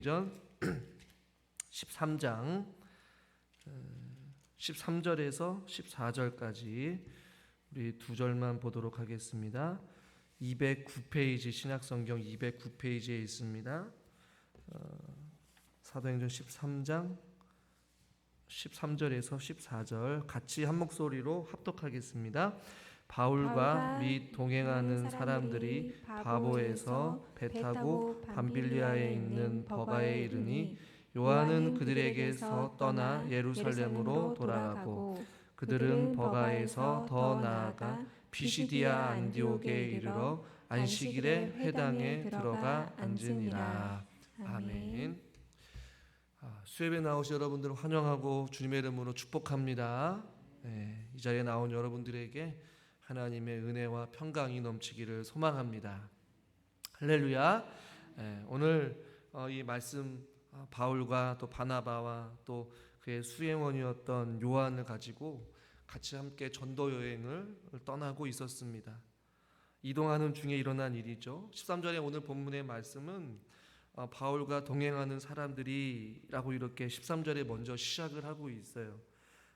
전 13장 13절에서 14절까지 우리 두 절만 보도록 하겠습니다. 209페이지 신약성경 209페이지에 있습니다. 사도행전 13장 13절에서 14절 같이 한 목소리로 합독하겠습니다. 바울과 및 동행하는 사람들이 바보에서 배 타고 밤빌리아에 있는 버가에 이르니 요한은 그들에게서 떠나 예루살렘으로 돌아가고 그들은 버가에서 더 나아가 피시디아 안디옥에 이르러 안식일에 회당에 들어가 앉으니라. 아멘. 수협에 나오신 여러분들을 환영하고 주님의 이름으로 축복합니다. 이 자리에 나온 여러분들에게 하나님의 은혜와 평강이 넘치기를 소망합니다. 할렐루야. 오늘 이 말씀 바울과 또 바나바와 또 그의 수행원이었던 요한을 가지고 같이 함께 전도 여행을 떠나고 있었습니다. 이동하는 중에 일어난 일이죠. 13절에 오늘 본문의 말씀은 바울과 동행하는 사람들이라고 이렇게 13절에 먼저 시작을 하고 있어요.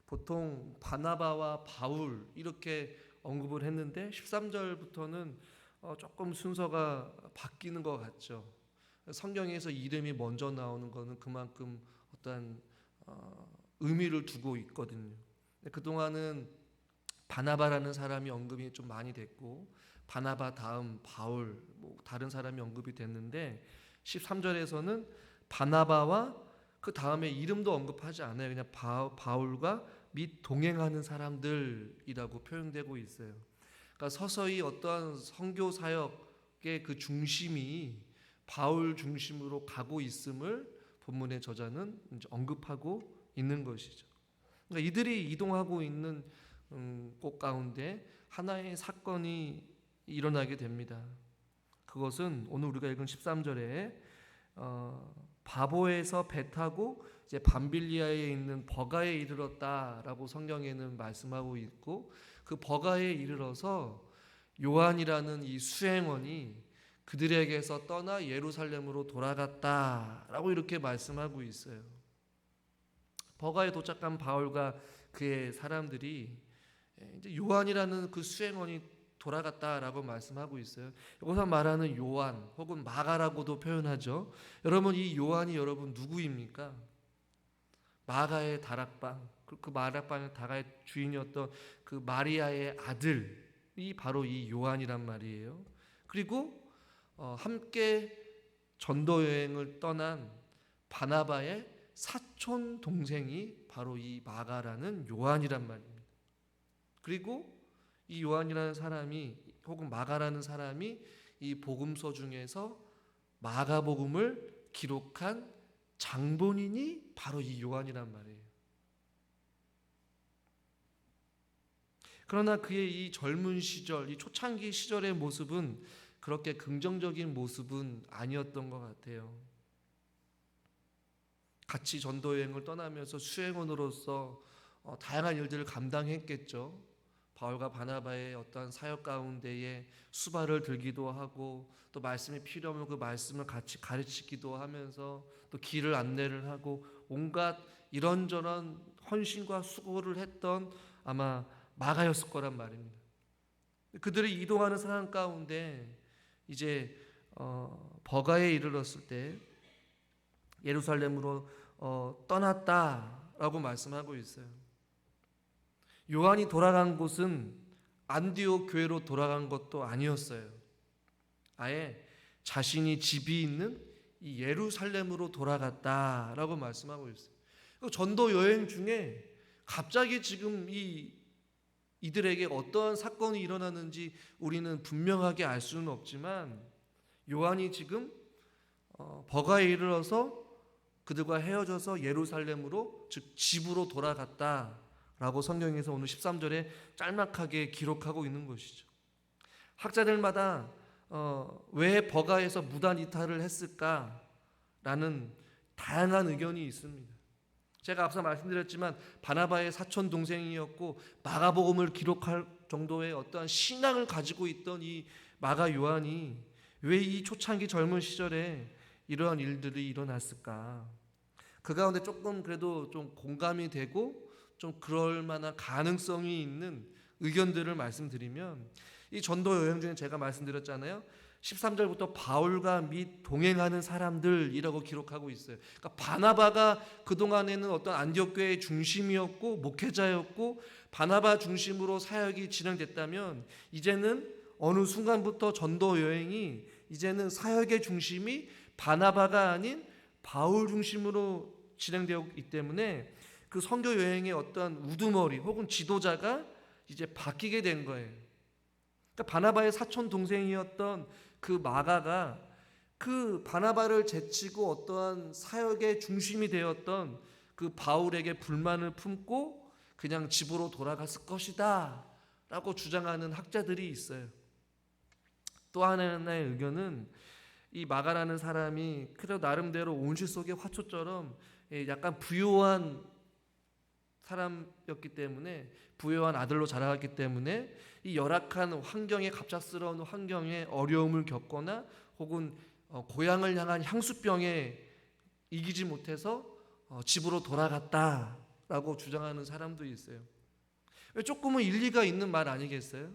보통 바나바와 바울 이렇게 언급을 했는데 13절부터는 조금 순서가 바뀌는 것 같죠. 성경에서 이름이 먼저 나오는 것은 그만큼 어떤 의미를 두고 있거든요. 그동안은 바나바라는 사람이 언급이 좀 많이 됐고 바나바 다음 바울 다른 사람이 언급이 됐는데 13절에서는 바나바와 그 다음에 이름도 언급하지 않아요. 그냥 바울과 및 동행하는 사람들이라고 표현되고 있어요. 그러니까 서서히 어떠한 선교 사역의 그 중심이 바울 중심으로 가고 있음을 본문의 저자는 이제 언급하고 있는 것이죠. 그러니까 이들이 이동하고 있는 곳 가운데 하나의 사건이 일어나게 됩니다. 그것은 오늘 우리가 읽은 13절에 바보에서 배 타고 이제 밤빌리아에 있는 버가에 이르렀다라고 성경에는 말씀하고 있고 그 버가에 이르러서 요한이라는 이 수행원이 그들에게서 떠나 예루살렘으로 돌아갔다라고 이렇게 말씀하고 있어요. 버가에 도착한 바울과 그의 사람들이 이제 요한이라는 그 수행원이 돌아갔다라고 말씀하고 있어요. 여기서 말하는 요한 혹은 마가라고도 표현하죠. 여러분 이 요한이 여러분 누구입니까? 마가의 다락방, 그 마락방의 다락의 주인이었던 그 마리아의 아들이 바로 이 요한이란 말이에요. 그리고 함께 전도 여행을 떠난 바나바의 사촌 동생이 바로 이 마가라는 요한이란 말입니다. 그리고 이 요한이라는 사람이 혹은 마가라는 사람이 이 복음서 중에서 마가복음을 기록한 장본인이 바로 이 요한이란 말이에요. 그러나 그의 이 젊은 시절, 이 초창기 시절의 모습은 그렇게 긍정적인 모습은 아니었던 것 같아요. 같이 전도여행을 떠나면서 수행원으로서 다양한 일들을 감당했겠죠. 바울과 바나바의 어떤 사역 가운데에 수발을 들기도 하고 또 말씀이 필요하면 그 말씀을 같이 가르치기도 하면서 또 길을 안내를 하고 온갖 이런저런 헌신과 수고를 했던 아마 마가였을 거란 말입니다. 그들이 이동하는 상황 가운데 이제 버가에 이르렀을 때 예루살렘으로 떠났다라고 말씀하고 있어요. 요한이 돌아간 곳은 안디옥 교회로 돌아간 것도 아니었어요. 아예 자신이 집이 있는 이 예루살렘으로 돌아갔다라고 말씀하고 있어요. 전도 여행 중에 갑자기 지금 이들에게 어떠한 사건이 일어나는지 우리는 분명하게 알 수는 없지만 요한이 지금 버가에 이르러서 그들과 헤어져서 예루살렘으로 즉 집으로 돌아갔다라고 성경에서 오늘 13절에 짤막하게 기록하고 있는 것이죠. 학자들마다 왜 버가에서 무단 이탈을 했을까라는 다양한 의견이 있습니다. 제가 앞서 말씀드렸지만 바나바의 사촌 동생이었고 마가복음을 기록할 정도의 어떠한 신앙을 가지고 있던 이 마가 요한이 왜 이 초창기 젊은 시절에 이러한 일들이 일어났을까? 그 가운데 조금 그래도 좀 공감이 되고 좀 그럴 만한 가능성이 있는 의견들을 말씀드리면, 이 전도 여행 중에 제가 말씀드렸잖아요. 13절부터 바울과 및 동행하는 사람들이라고 기록하고 있어요. 그러니까 바나바가 그동안에는 어떤 안디옥 교회의 중심이었고 목회자였고 바나바 중심으로 사역이 진행됐다면, 이제는 어느 순간부터 전도 여행이 이제는 사역의 중심이 바나바가 아닌 바울 중심으로 진행되고 있기 때문에 그 선교 여행의 어떤 우두머리 혹은 지도자가 이제 바뀌게 된 거예요. 그러니까 바나바의 사촌 동생이었던 그 마가가 그 바나바를 제치고 어떠한 사역의 중심이 되었던 그 바울에게 불만을 품고 그냥 집으로 돌아갔을 것이다 라고 주장하는 학자들이 있어요. 또 하나의 의견은 이 마가라는 사람이 그래도 나름대로 온실 속의 화초처럼 약간 부유한 사람이었기 때문에, 부유한 아들로 자라왔기 때문에 이 열악한 환경에, 갑작스러운 환경에 어려움을 겪거나 혹은 고향을 향한 향수병에 이기지 못해서 집으로 돌아갔다라고 주장하는 사람도 있어요. 조금은 일리가 있는 말 아니겠어요?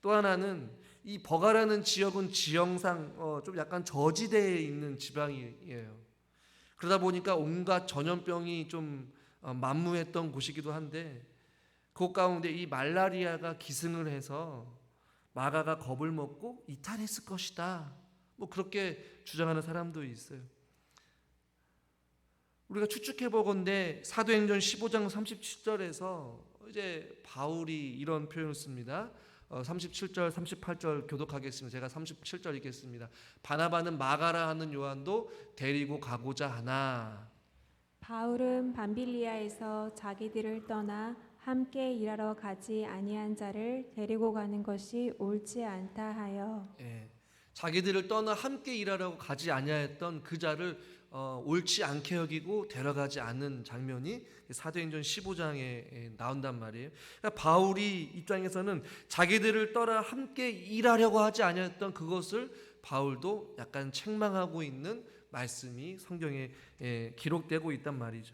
또 하나는 이 버가라는 지역은 지형상 좀 약간 저지대에 있는 지방이에요. 그러다 보니까 온갖 전염병이 좀 만무했던 곳이기도 한데, 그 가운데 이 말라리아가 기승을 해서 마가가 겁을 먹고 이탈했을 것이다, 뭐 그렇게 주장하는 사람도 있어요. 우리가 추측해 보건대 사도행전 15장 37절에서 이제 바울이 이런 표현을 씁니다. 37절 38절 교독하겠습니다. 제가 37절 읽겠습니다. 바나바는 마가라 하는 요한도 데리고 가고자 하나. 바울은 밤빌리아에서 자기들을 떠나 함께 일하러 가지 아니한 자를 데리고 가는 것이 옳지 않다 하여, 자기들을 떠나 함께 일하려고 가지 아니하였던 그 자를 옳지 않게 여기고 데려가지 않는 장면이 사도행전 15장에 나온단 말이에요. 그러니까 바울이 입장에서는 자기들을 떠나 함께 일하려고 하지 아니하였던 그것을 바울도 약간 책망하고 있는 말씀이 성경에 기록되고 있단 말이죠.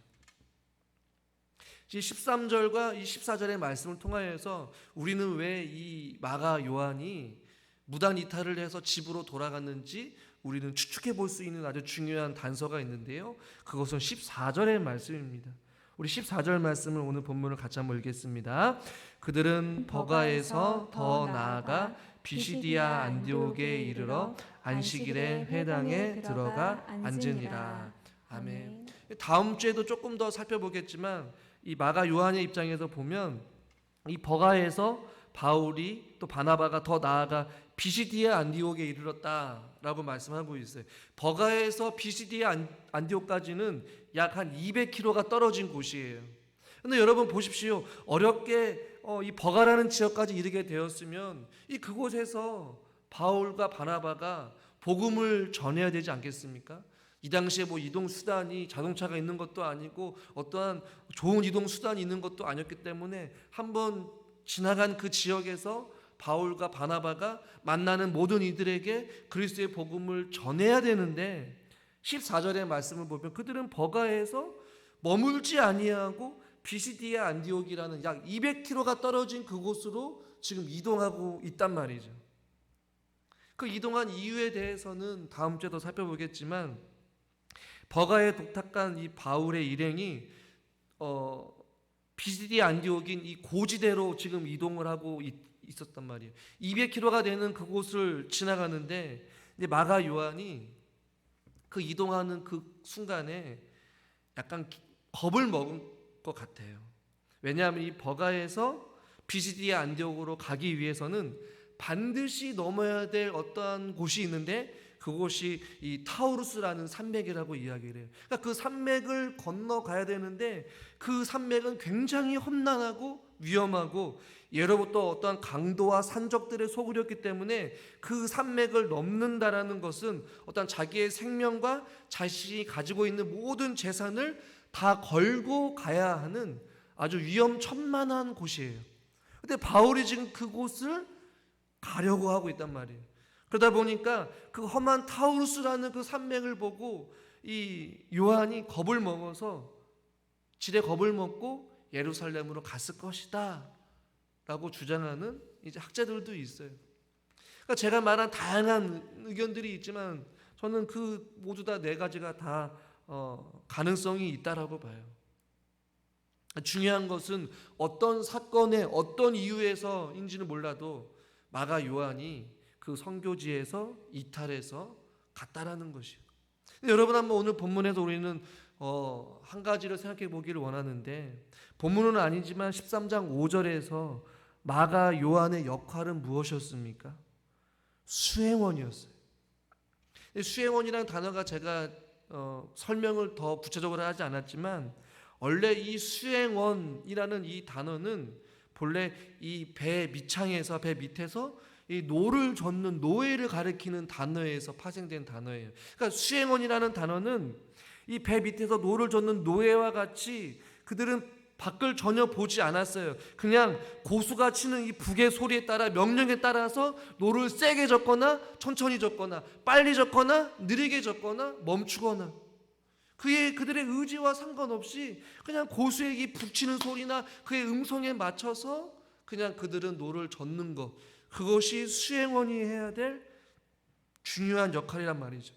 13절과 이 14절의 말씀을 통하여서 우리는 왜 이 마가 요한이 무단 이탈을 해서 집으로 돌아갔는지 우리는 추측해 볼 수 있는 아주 중요한 단서가 있는데요. 그것은 14절의 말씀입니다. 우리 14절 말씀을 오늘 본문을 같이 한번 읽겠습니다. 그들은 버가에서 더 나아가 비시디아 안디옥에 이르러 안식일에 회당에 들어가 앉으니라. 아멘. 다음 주에도 조금 더 살펴보겠지만 이 마가 요한의 입장에서 보면 이 버가에서 바울이 또 바나바가 더 나아가 비시디아 안디옥에 이르렀다라고 말씀하고 있어요. 버가에서 비시디아 안디옥까지는 약 한 200km가 떨어진 곳이에요. 그런데 여러분 보십시오. 어렵게 이 버가라는 지역까지 이르게 되었으면 이 그곳에서 바울과 바나바가 복음을 전해야 되지 않겠습니까? 이 당시에 뭐 이동 수단이 자동차가 있는 것도 아니고 어떠한 좋은 이동 수단이 있는 것도 아니었기 때문에 한번 지나간 그 지역에서 바울과 바나바가 만나는 모든 이들에게 그리스도의 복음을 전해야 되는데, 14절의 말씀을 보면 그들은 버가에서 머물지 아니하고 비시디아 안디옥이라는 약 200km가 떨어진 그곳으로 지금 이동하고 있단 말이죠. 그 이동한 이유에 대해서는 다음 주에 더 살펴보겠지만, 버가에 도착한 이 바울의 일행이 비시디아 안디옥인 이 고지대로 지금 이동을 하고 있었단 말이에요. 200km가 되는 그곳을 지나가는데 이제 마가 요한이 그 이동하는 그 순간에 약간 겁을 먹은 것 같아요. 왜냐하면 이 버가에서 비시디아 안디옥으로 가기 위해서는 반드시 넘어야 될 어떠한 곳이 있는데 그곳이 이 타우루스라는 산맥이라고 이야기를 해요. 그러니까 그 산맥을 건너가야 되는데 그 산맥은 굉장히 험난하고 위험하고 예로부터 어떠한 강도와 산적들에 소굴이었기 때문에 그 산맥을 넘는다라는 것은 어떤 자기의 생명과 자신이 가지고 있는 모든 재산을 다 걸고 가야 하는 아주 위험천만한 곳이에요. 근데 바울이 지금 그곳을 가려고 하고 있단 말이에요. 그러다 보니까 그 험한 타우루스라는 그 산맥을 보고 이 요한이 겁을 먹어서 지레 겁을 먹고 예루살렘으로 갔을 것이다 라고 주장하는 이제 학자들도 있어요. 그러니까 제가 말한 다양한 의견들이 있지만 저는 그 모두 다 네 가지가 다 가능성이 있다라고 봐요. 중요한 것은 어떤 사건에 어떤 이유에서인지는 몰라도 마가 요한이 그 선교지에서 이탈해서 갔다라는 것이에요. 여러분 한번 오늘 본문에서 우리는 한 가지를 생각해 보기를 원하는데, 본문은 아니지만 13장 5절에서 마가 요한의 역할은 무엇이었습니까? 수행원이었어요. 수행원이라는 단어가 제가 설명을 더 구체적으로 하지 않았지만 원래 이 수행원이라는 이 단어는 본래 이 배 밑창에서 배 밑에서 이 노를 젓는 노예를 가리키는 단어에서 파생된 단어예요. 그러니까 수행원이라는 단어는 이 배 밑에서 노를 젓는 노예와 같이 그들은 밖을 전혀 보지 않았어요. 그냥 고수가 치는 이 북의 소리에 따라 명령에 따라서 노를 세게 젓거나 천천히 젓거나 빨리 젓거나 느리게 젓거나 멈추거나 그들의 의지와 상관없이 그냥 고수의 이 북치는 소리나 그의 음성에 맞춰서 그냥 그들은 노를 젓는 것, 그것이 수행원이 해야 될 중요한 역할이란 말이죠.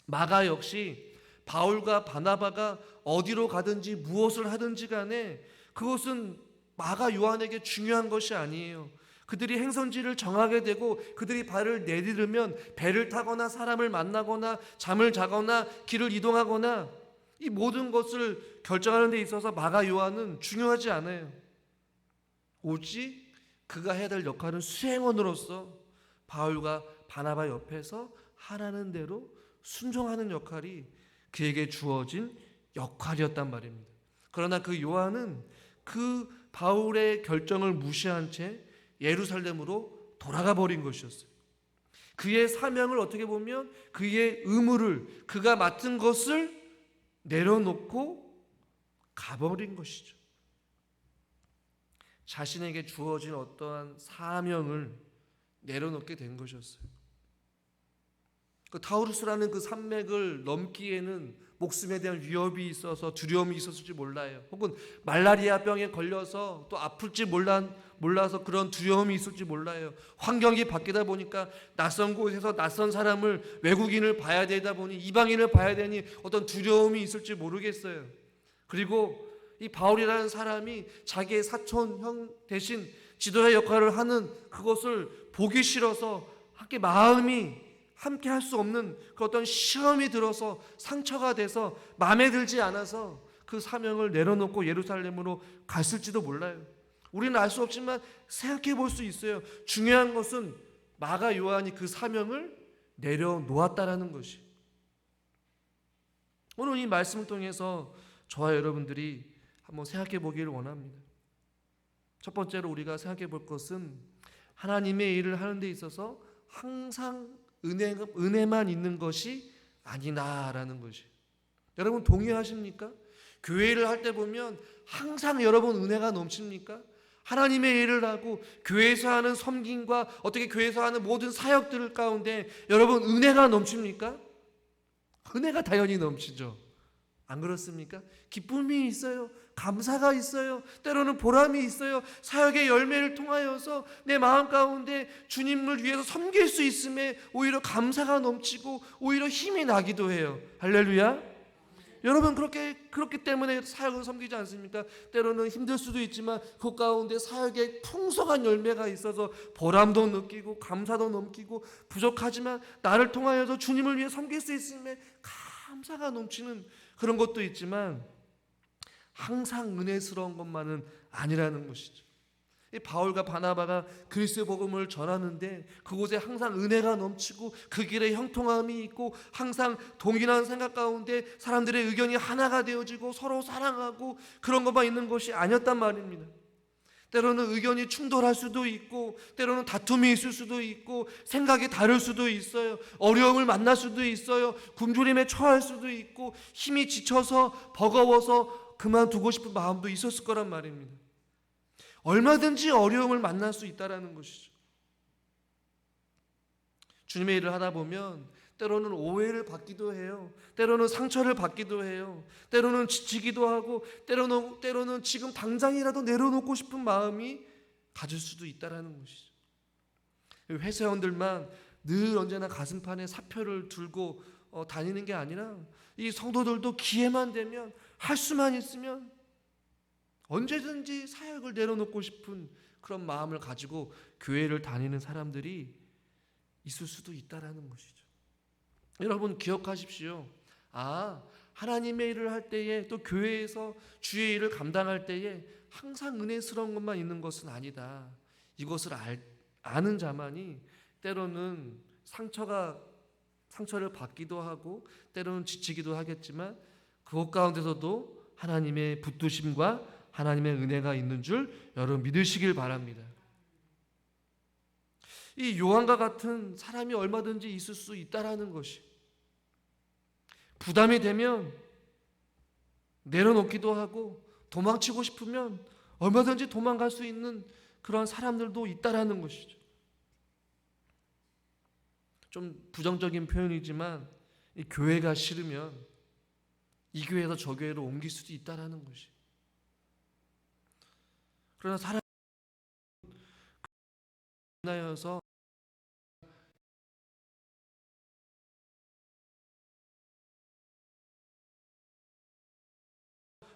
마가 역시 바울과 바나바가 어디로 가든지 무엇을 하든지 간에 그것은 마가 요한에게 중요한 것이 아니에요. 그들이 행선지를 정하게 되고 그들이 발을 내디르면 배를 타거나 사람을 만나거나 잠을 자거나 길을 이동하거나 이 모든 것을 결정하는 데 있어서 마가 요한은 중요하지 않아요. 오직 그가 해야 될 역할은 수행원으로서 바울과 바나바 옆에서 하라는 대로 순종하는 역할이 그에게 주어진 역할이었단 말입니다. 그러나 그 요한은 그 바울의 결정을 무시한 채 예루살렘으로 돌아가 버린 것이었어요. 그의 사명을 어떻게 보면 그의 의무를 그가 맡은 것을 내려놓고 가버린 것이죠. 자신에게 주어진 어떠한 사명을 내려놓게 된 것이었어요. 그 타우루스라는 그 산맥을 넘기에는 목숨에 대한 위협이 있어서 두려움이 있었을지 몰라요. 혹은 말라리아 병에 걸려서 또 아플지 몰라서 그런 두려움이 있을지 몰라요. 환경이 바뀌다 보니까 낯선 곳에서 낯선 사람을, 외국인을 봐야 되다 보니, 이방인을 봐야 되니 어떤 두려움이 있을지 모르겠어요. 그리고 이 바울이라는 사람이 자기의 사촌 형 대신 지도자 역할을 하는 그것을 보기 싫어서 마음이 함께 할 수 없는 그 어떤 시험이 들어서 상처가 돼서 마음에 들지 않아서 그 사명을 내려놓고 예루살렘으로 갔을지도 몰라요. 우리는 알 수 없지만 생각해 볼 수 있어요. 중요한 것은 마가 요한이 그 사명을 내려놓았다라는 것이. 오늘 이 말씀을 통해서 저와 여러분들이 한번 생각해 보기를 원합니다. 첫 번째로 우리가 생각해 볼 것은 하나님의 일을 하는 데 있어서 항상 은혜만 있는 것이 아니다라는 것이. 여러분 동의하십니까? 교회를 할 때 보면 항상 여러분 은혜가 넘칩니까? 하나님의 일을 하고 교회에서 하는 섬김과 어떻게 교회에서 하는 모든 사역들 가운데 여러분 은혜가 넘칩니까? 은혜가 당연히 넘치죠. 안 그렇습니까? 기쁨이 있어요. 감사가 있어요. 때로는 보람이 있어요. 사역의 열매를 통하여서 내 마음 가운데 주님을 위해서 섬길 수 있음에 오히려 감사가 넘치고 오히려 힘이 나기도 해요. 할렐루야. 여러분 그렇기 때문에 사역을 섬기지 않습니까? 때로는 힘들 수도 있지만 그 가운데 사역에 풍성한 열매가 있어서 보람도 느끼고 감사도 넘기고 부족하지만 나를 통하여서 주님을 위해 섬길 수 있음에 감사가 넘치는 그런 것도 있지만 항상 은혜스러운 것만은 아니라는 것이죠. 바울과 바나바가 그리스도의 복음을 전하는데 그곳에 항상 은혜가 넘치고 그 길에 형통함이 있고 항상 동일한 생각 가운데 사람들의 의견이 하나가 되어지고 서로 사랑하고 그런 것만 있는 것이 아니었단 말입니다. 때로는 의견이 충돌할 수도 있고 때로는 다툼이 있을 수도 있고 생각이 다를 수도 있어요. 어려움을 만날 수도 있어요. 굶주림에 처할 수도 있고 힘이 지쳐서 버거워서 그만두고 싶은 마음도 있었을 거란 말입니다. 얼마든지 어려움을 만날 수 있다는 것이죠. 주님의 일을 하다 보면 때로는 오해를 받기도 해요. 때로는 상처를 받기도 해요. 때로는 지치기도 하고 때로는 지금 당장이라도 내려놓고 싶은 마음이 가질 수도 있다라는 것이죠. 회사원들만 늘 언제나 가슴판에 사표를 들고 다니는 게 아니라 이 성도들도 기회만 되면 할 수만 있으면 언제든지 사역을 내려놓고 싶은 그런 마음을 가지고 교회를 다니는 사람들이 있을 수도 있다라는 것이죠. 여러분 기억하십시오. 하나님의 일을 할 때에 또 교회에서 주의 일을 감당할 때에 항상 은혜스러운 것만 있는 것은 아니다. 이것을 아는 자만이 때로는 상처를 받기도 하고 때로는 지치기도 하겠지만 그것 가운데서도 하나님의 붙드심과 하나님의 은혜가 있는 줄 여러분 믿으시길 바랍니다. 이 요한과 같은 사람이 얼마든지 있을 수 있다라는 것이 부담이 되면 내려놓기도 하고 도망치고 싶으면 얼마든지 도망갈 수 있는 그런 사람들도 있다라는 것이죠. 좀 부정적인 표현이지만 이 교회가 싫으면 이 교회에서 저 교회로 옮길 수도 있다라는 것이. 그러나 사람이 만나여서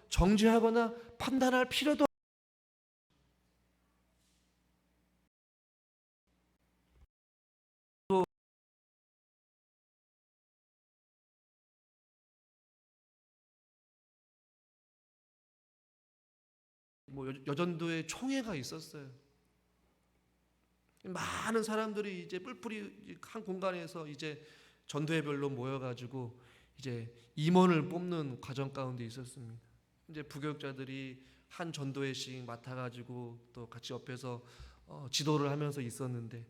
정죄하거나 판단할 필요도 여전도에 총회가 있었어요. 많은 사람들이 이제 뿔뿔이 한 공간에서 이제 전도회별로 모여가지고 이제 임원을 뽑는 과정 가운데 있었습니다. 이제 부교육자들이 한 전도회씩 맡아가지고 또 같이 옆에서 지도를 하면서 있었는데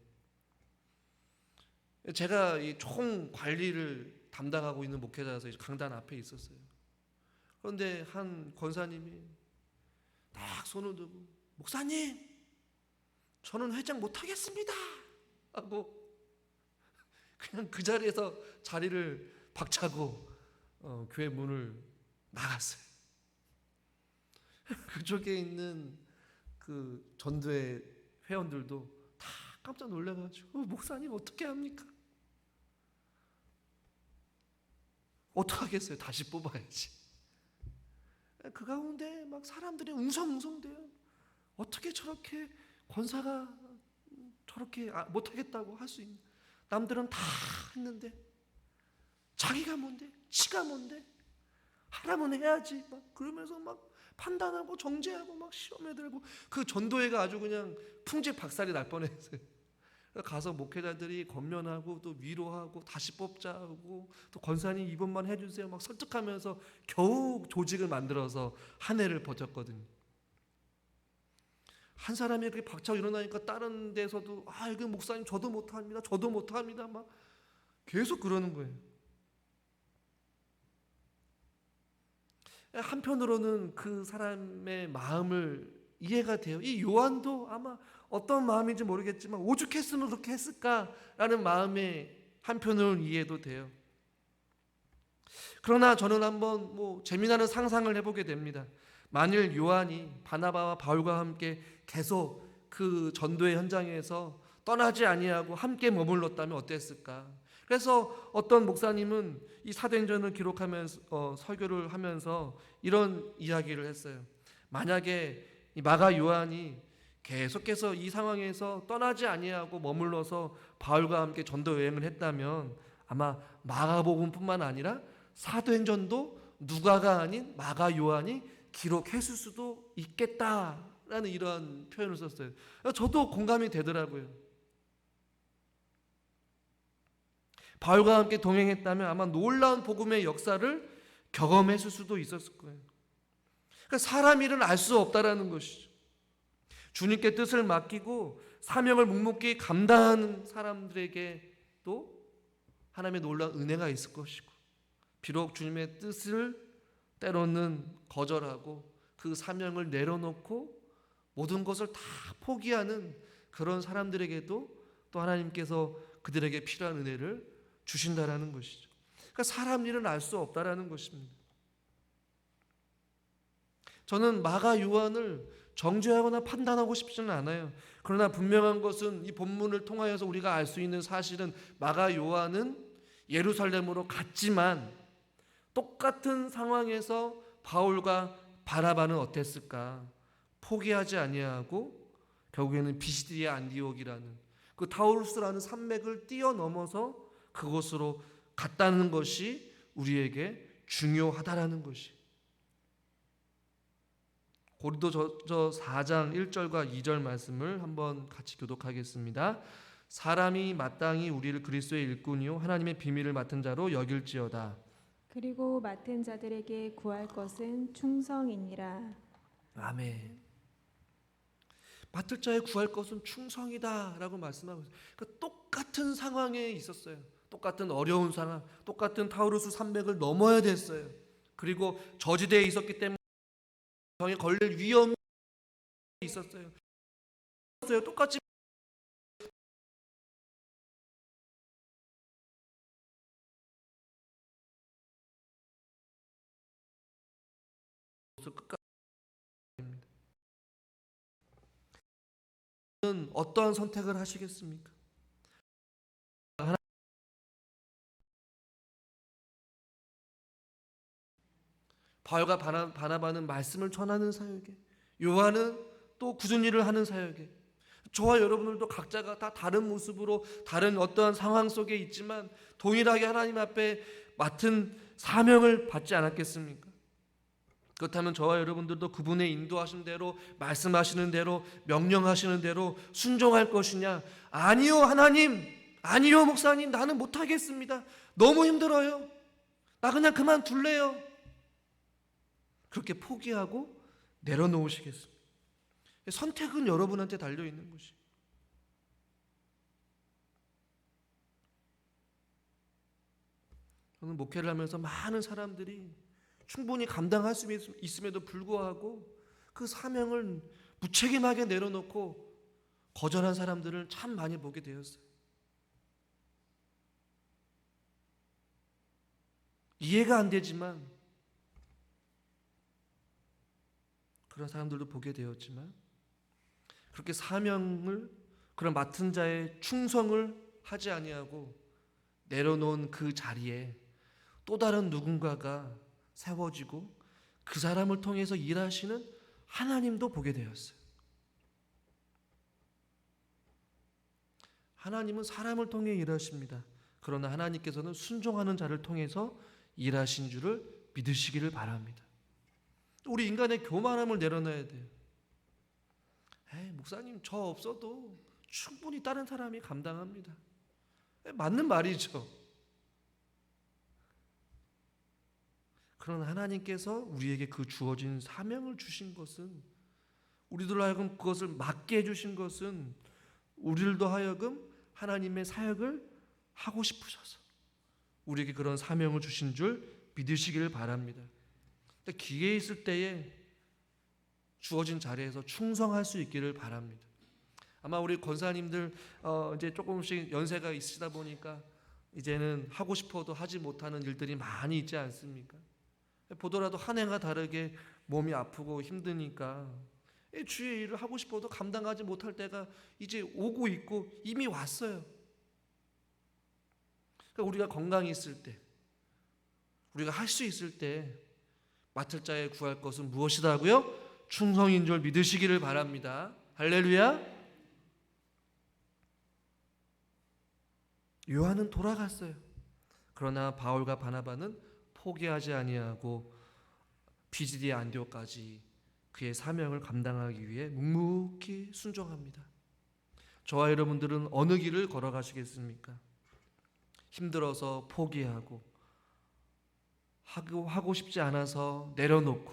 제가 이 총 관리를 담당하고 있는 목회자여서 강단 앞에 있었어요. 그런데 한 권사님이 딱 손을 들고 목사님 저는 회장 못하겠습니다 하고 그냥 그 자리에서 자리를 박차고 교회 문을 나갔어요. 그쪽에 있는 그 전도회 회원들도 다 깜짝 놀라가지고 목사님 어떻게 합니까? 어떡하겠어요? 다시 뽑아야지. 그 가운데 막 사람들이 웅성웅성대요. 어떻게 저렇게 권사가 저렇게 못하겠다고 할 수 있는, 남들은 다 했는데 자기가 뭔데, 지가 뭔데, 하라면 해야지 막 그러면서 막 판단하고 정죄하고 막 시험에 들고 그 전도회가 아주 그냥 풍지박살이 날 뻔했어요. 가서 목회자들이 권면하고 또 위로하고 다시 뽑자고 또 권사님 이번만 해주세요 막 설득하면서 겨우 조직을 만들어서 한 해를 버텼거든요. 한 사람이 그렇게 박차고 일어나니까 다른 데서도 이거 목사님 저도 못합니다 막 계속 그러는 거예요. 한편으로는 그 사람의 마음을 이해가 돼요. 이 요한도 아마 어떤 마음인지 모르겠지만 오죽했으면 그렇게 했을까라는 마음에 한편으로는 이해도 돼요. 그러나 저는 한번 재미나는 상상을 해보게 됩니다. 만일 요한이 바나바와 바울과 함께 계속 그 전도의 현장에서 떠나지 아니하고 함께 머물렀다면 어땠을까? 그래서 어떤 목사님은 이 사도행전을 기록하면서 설교를 하면서 이런 이야기를 했어요. 만약에 이 마가 요한이 계속해서 이 상황에서 떠나지 아니하고 머물러서 바울과 함께 전도 여행을 했다면 아마 마가복음뿐만 아니라 사도행전도 누가가 아닌 마가 요한이 기록했을 수도 있겠다라는 이런 표현을 썼어요. 저도 공감이 되더라고요. 바울과 함께 동행했다면 아마 놀라운 복음의 역사를 경험했을 수도 있었을 거예요. 그러니까 사람 일은 알 수 없다라는 것이죠. 주님께 뜻을 맡기고 사명을 묵묵히 감당하는 사람들에게도 하나님의 놀라운 은혜가 있을 것이고, 비록 주님의 뜻을 때로는 거절하고 그 사명을 내려놓고 모든 것을 다 포기하는 그런 사람들에게도 또 하나님께서 그들에게 필요한 은혜를 주신다라는 것이죠. 그러니까 사람 일은 알 수 없다라는 것입니다. 저는 마가 요한을 정죄하거나 판단하고 싶지는 않아요. 그러나 분명한 것은 이 본문을 통하여서 우리가 알 수 있는 사실은 마가 요한은 예루살렘으로 갔지만 똑같은 상황에서 바울과 바나바는 어땠을까? 포기하지 아니하고 결국에는 비시디아 안디옥이라는 그 타우루스라는 산맥을 뛰어넘어서 그곳으로 갔다는 것이 우리에게 중요하다라는 것이. 고린도서 4장 1절과 2절 말씀을 한번 같이 교독하겠습니다. 사람이 마땅히 우리를 그리스도의 일꾼이요 하나님의 비밀을 맡은 자로 여길지어다. 그리고 맡은 자들에게 구할 것은 충성이니라. 아멘. 맡을 자에 구할 것은 충성이다라고 말씀하고 있어요. 그러니까 똑같은 상황에 있었어요. 똑같은 어려운 상황, 똑같은 타우루스 산맥을 넘어야 됐어요. 그리고 저지대에 있었기 때문에 병에 걸릴 위험이 있었어요. 똑같이 끝까지 어떠한 선택을 하시겠습니까? 바울과 바나바는 말씀을 전하는 사역에, 요한은 또 굳은 일을 하는 사역에, 저와 여러분들도 각자가 다 다른 모습으로 다른 어떠한 상황 속에 있지만 동일하게 하나님 앞에 맡은 사명을 받지 않았겠습니까? 그렇다면 저와 여러분들도 그분의 인도하신 대로, 말씀하시는 대로, 명령하시는 대로 순종할 것이냐? 아니요 하나님, 아니요 목사님, 나는 못하겠습니다. 너무 힘들어요. 나 그냥 그만둘래요. 그렇게 포기하고 내려놓으시겠습니다. 선택은 여러분한테 달려있는 것이. 저는 목회를 하면서 많은 사람들이 충분히 감당할 수 있음에도 불구하고 그 사명을 무책임하게 내려놓고 거절한 사람들을 참 많이 보게 되었어요. 이해가 안 되지만 그런 사람들도 보게 되었지만 그렇게 사명을 그런 맡은 자의 충성을 하지 아니하고 내려놓은 그 자리에 또 다른 누군가가 세워지고 그 사람을 통해서 일하시는 하나님도 보게 되었어요. 하나님은 사람을 통해 일하십니다. 그러나 하나님께서는 순종하는 자를 통해서 일하신 줄을 믿으시기를 바랍니다. 우리 인간의 교만함을 내려놔야 돼요. 목사님 저 없어도 충분히 다른 사람이 감당합니다. 맞는 말이죠. 그러나 하나님께서 우리에게 그 주어진 사명을 주신 것은, 우리들로 하여금 그것을 맡게 해주신 것은 우리들도 하여금 하나님의 사역을 하고 싶으셔서 우리에게 그런 사명을 주신 줄 믿으시기를 바랍니다. 기회 있을 때에 주어진 자리에서 충성할 수 있기를 바랍니다. 아마 우리 권사님들 이제 조금씩 연세가 있으시다 보니까 이제는 하고 싶어도 하지 못하는 일들이 많이 있지 않습니까? 보더라도 한 해가 다르게 몸이 아프고 힘드니까 주의 일을 하고 싶어도 감당하지 못할 때가 이제 오고 있고 이미 왔어요. 그러니까 우리가 건강이 있을 때, 우리가 할 수 있을 때 맡을 자에 구할 것은 무엇이다고요? 충성인 줄 믿으시기를 바랍니다. 할렐루야. 요한은 돌아갔어요. 그러나 바울과 바나바는 포기하지 아니하고 비지디아 안디옥까지 그의 사명을 감당하기 위해 묵묵히 순종합니다. 저와 여러분들은 어느 길을 걸어가시겠습니까? 힘들어서 포기하고 하고 싶지 않아서 내려놓고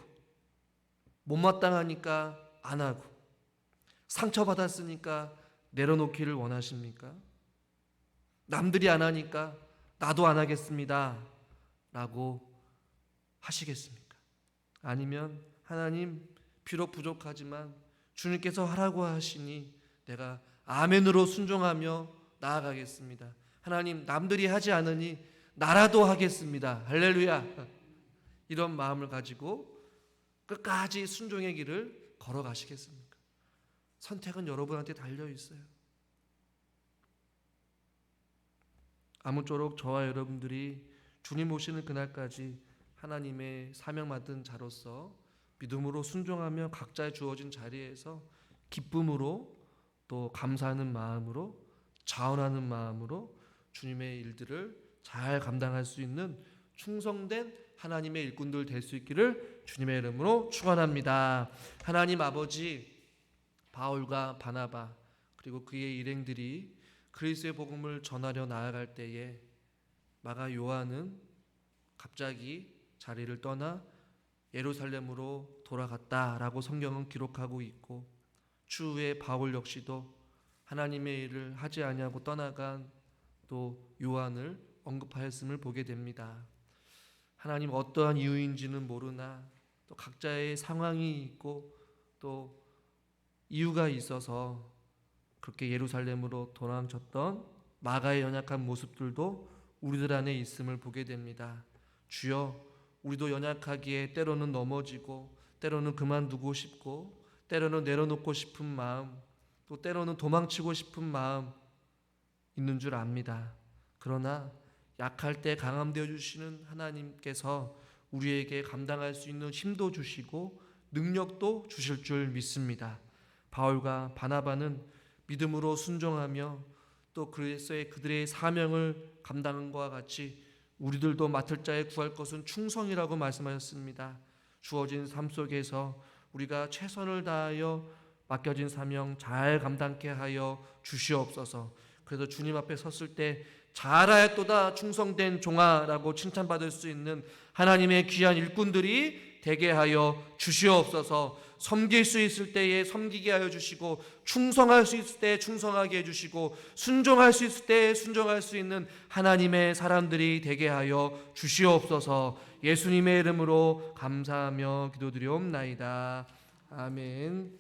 못마땅하니까 안 하고 상처받았으니까 내려놓기를 원하십니까? 남들이 안 하니까 나도 안 하겠습니다 라고 하시겠습니까? 아니면 하나님 비록 부족하지만 주님께서 하라고 하시니 내가 아멘으로 순종하며 나아가겠습니다. 하나님, 남들이 하지 않으니 나라도 하겠습니다. 할렐루야. 이런 마음을 가지고 끝까지 순종의 길을 걸어가시겠습니까? 선택은 여러분한테 달려 있어요. 아무쪼록 저와 여러분들이 주님 오시는 그날까지 하나님의 사명 맡은 자로서 믿음으로 순종하며 각자의 주어진 자리에서 기쁨으로 또 감사하는 마음으로 자원하는 마음으로 주님의 일들을 잘 감당할 수 있는 충성된 하나님의 일꾼들 될 수 있기를 주님의 이름으로 축원합니다. 하나님 아버지, 바울과 바나바 그리고 그의 일행들이 그리스도의 복음을 전하려 나아갈 때에 마가 요한은 갑자기 자리를 떠나 예루살렘으로 돌아갔다라고 성경은 기록하고 있고, 추후에 바울 역시도 하나님의 일을 하지 아니하고 떠나간 또 요한을 언급하였음을 보게 됩니다. 하나님, 어떠한 이유인지는 모르나 또 각자의 상황이 있고 또 이유가 있어서 그렇게 예루살렘으로 도망쳤던 마가의 연약한 모습들도 우리들 안에 있음을 보게 됩니다. 주여, 우리도 연약하기에 때로는 넘어지고 때로는 그만두고 싶고 때로는 내려놓고 싶은 마음, 또 때로는 도망치고 싶은 마음 있는 줄 압니다. 그러나 약할 때 강함 되어 주시는 하나님께서 우리에게 감당할 수 있는 힘도 주시고 능력도 주실 줄 믿습니다. 바울과 바나바는 믿음으로 순종하며 또 그들의 사명을 감당한 것과 같이 우리들도 맡을 자에 구할 것은 충성이라고 말씀하셨습니다. 주어진 삶 속에서 우리가 최선을 다하여 맡겨진 사명 잘 감당케 하여 주시옵소서. 그래서 주님 앞에 섰을 때 잘하였도다 충성된 종아라고 칭찬받을 수 있는 하나님의 귀한 일꾼들이 되게 하여 주시옵소서. 섬길 수 있을 때에 섬기게 하여 주시고, 충성할 수 있을 때에 충성하게 해주시고, 순종할 수 있을 때에 순종할 수 있는 하나님의 사람들이 되게 하여 주시옵소서. 예수님의 이름으로 감사하며 기도드리옵나이다. 아멘.